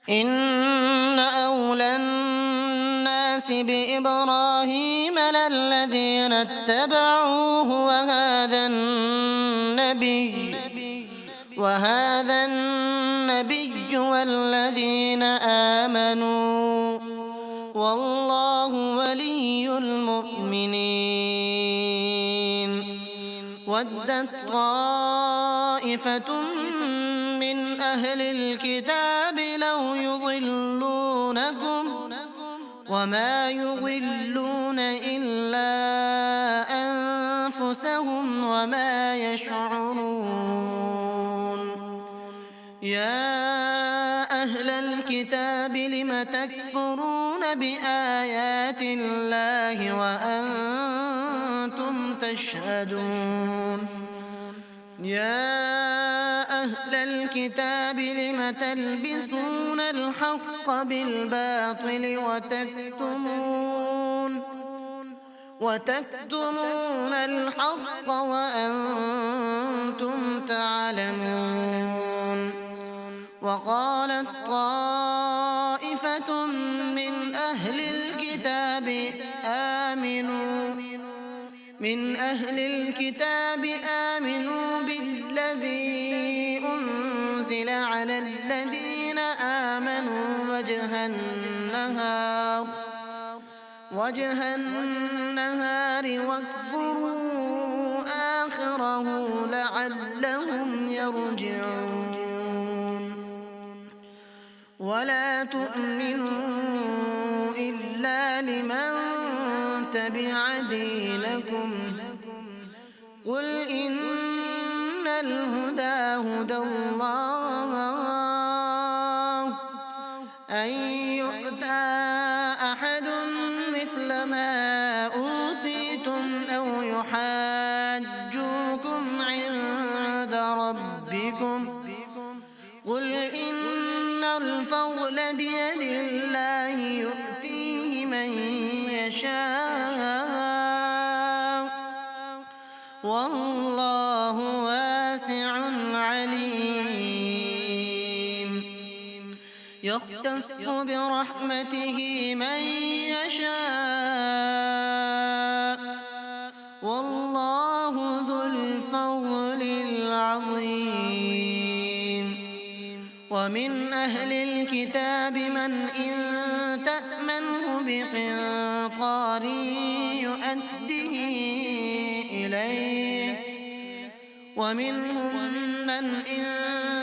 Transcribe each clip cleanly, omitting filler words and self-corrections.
إن أولى الناس بإبراهيم للذين اتبعوه وهذا النبي والذين آمنوا والله ولي المؤمنين. ودت طائفة من أهل الكتاب لو يضلونكم وما يضلون إلا أنفسهم وما يشعرون. يا أهل الكتاب لم تكفرون بآيات الله وأنتم تشهدون. يا أهل الكتاب لم تلبسون الحق بالباطل وتكتمون الحق وأنتم تعلمون. وقالت طائفة من أهل الكتاب آمنوا بالذي أنزل على الذين آمنوا وجه النهار واكفروا آخره لعلهم يرجعون. ولا تؤمنوا إلا لمن تبع دينكم قل إن الهدى هدى الله أن يؤتى أحد مثل ما أوتيتم أو يحاجوكم عند ربكم قل إن الفضل بيد الله يؤتيه من يشاء والله واسع عليم. يختص برحمته من يشاء والله ذو الفضل العظيم. ومن أهل الكتاب من إن تأمنه بقنطار يؤده إليك ومنهم من إن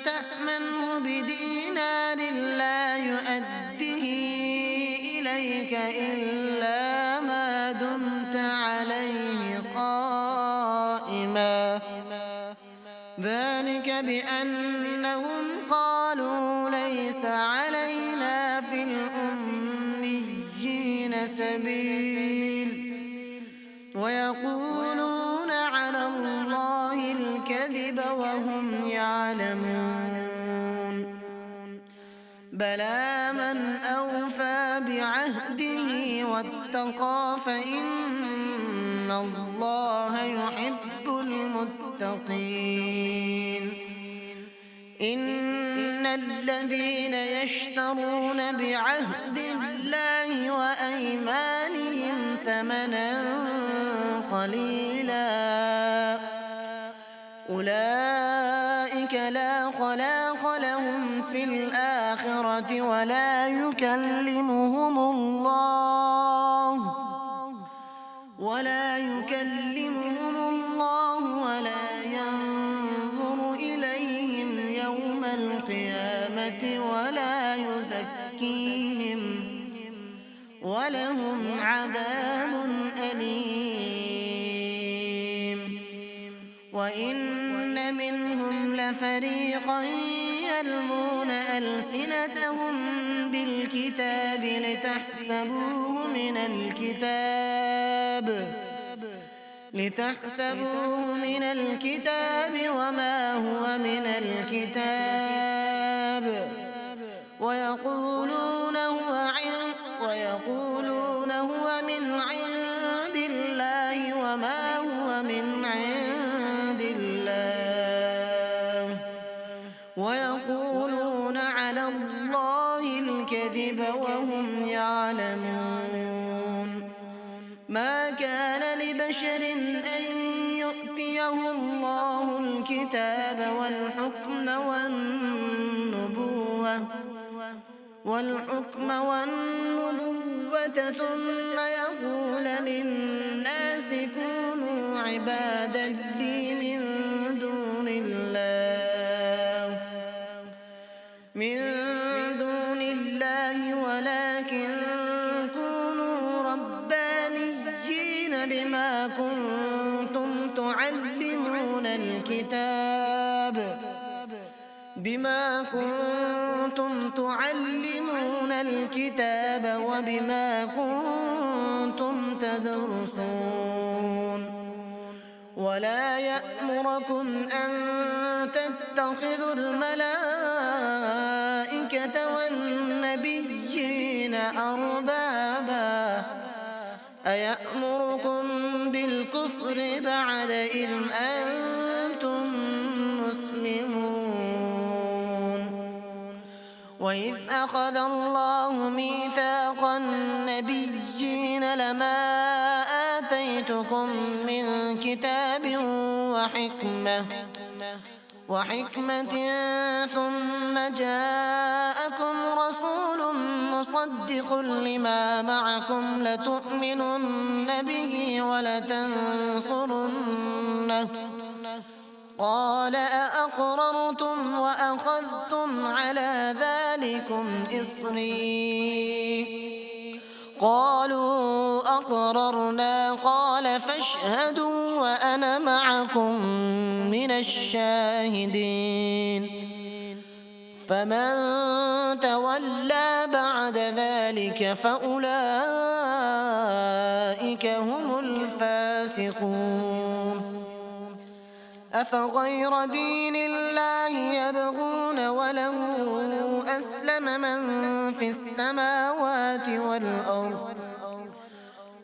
تأمنه بدينار لا يؤده إليك إلا ما دمت عليه قائما ذلك بأنهم قالوا ليس علينا في الأميين سبيل ويقولون على الله الكذب وهم يعلمون. بلى من أوفى بعهده واتقى فإن الله يحب المتقين. إن الذين يشترون بعهد الله وأيمانهم ثمنا قليلا أولئك لا خلاق لهم في الآخرة ولا يكلمهم الله ولا ينظر إليهم يوم القيامة ولا يزكيهم ولهم عذاب أليم. وإن منهم لفريقا يلوون ألسنتهم بالكتاب لتحسبوه من الكتاب وما هو من الكتاب ويقولون هو من عند الله وما هو من عند الله ويقولون على الله الكذب وهم يعلمون ما كان لبشر أن يؤتيه الله الكتاب والحكم والنبوة ثم يقول للناس كونوا عبادا لي من دون الله ولكن كونوا ربانيين بما كنتم تعلمون الكتاب وبما كنتم تدرسون ولا يأمركم أن تتخذوا الملائكة والنبيين أربابا أيأمركم بالكفر بعد إذ أنتم مسلمون وإذ أخذ الله ميثاق النبيين لما آتيتكم من كتاب وحكمة ثم جاءكم رسول مصدق لما معكم لتؤمنن به ولتنصرنه قال أأقررتم وأخذتم على ذلكم إصري قالوا أقررنا قال فاشهدوا وأنا معكم من الشاهدين فمن تولى بعد ذلك فأولئك هم الفاسقون أفغير دين الله يبغون وله أسلم من في السماوات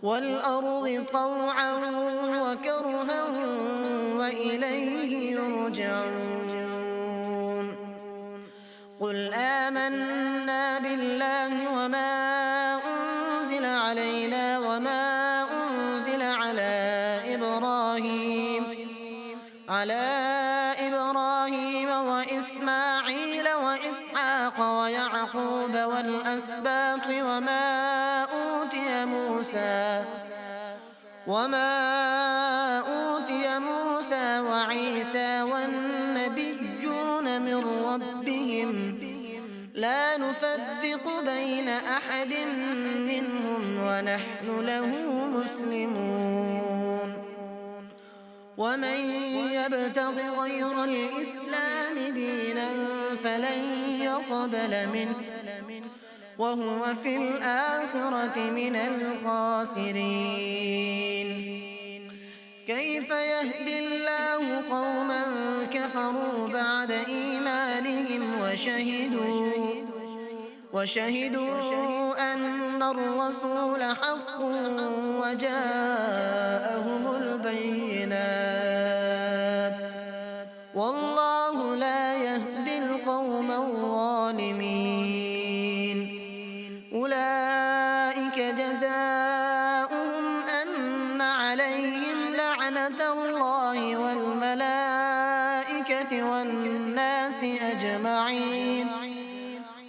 والأرض طوعا وكرها وإليه يرجعون قل آمنا بالله وما أنزل علينا وما أنزل على إبراهيم وإسماعيل وإسحاق ويعقوب والأسباط وما أوتي موسى وعيسى والنبيون من ربهم لا نفرق بين أحد منهم ونحن له مسلمون ومن يبتغ غير الإسلام دينا فلن يقبل منه وهو في الآخرة من الخاسرين كيف يهدي الله قوما كفروا بعد إيمانهم وشهدوا أن الرسول حق وجاءهم البينات والله لا يهدي القوم الظالمين أولئك جزاؤهم أن عليهم لعنة الله والملائكة والناس أجمعين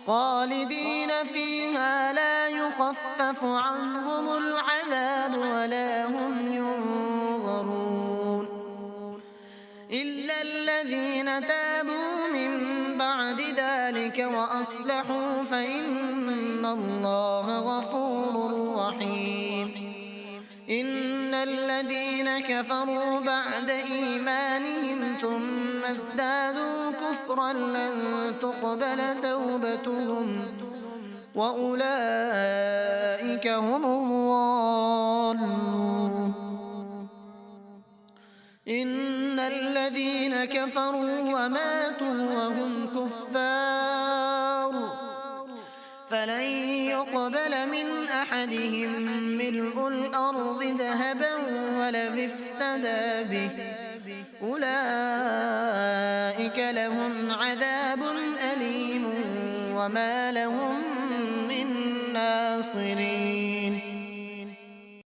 خالدين فيها لا يخفف عنهم العذاب ولا هم ينظرون إلا الذين تابوا من بعد ذلك وأصلحوا فإن الله غفور رحيم إن الذين كفروا بعد إيمانهم ثم ازدادوا كفرا لن تقبل توبتهم وأولئك هم الضالون إن الذين كفروا وماتوا وهم كفار فلن يقبل من أحدهم ملء الأرض ذهبا ولو افتدى به أولئك لهم عذاب أليم وما لهم من ناصرين.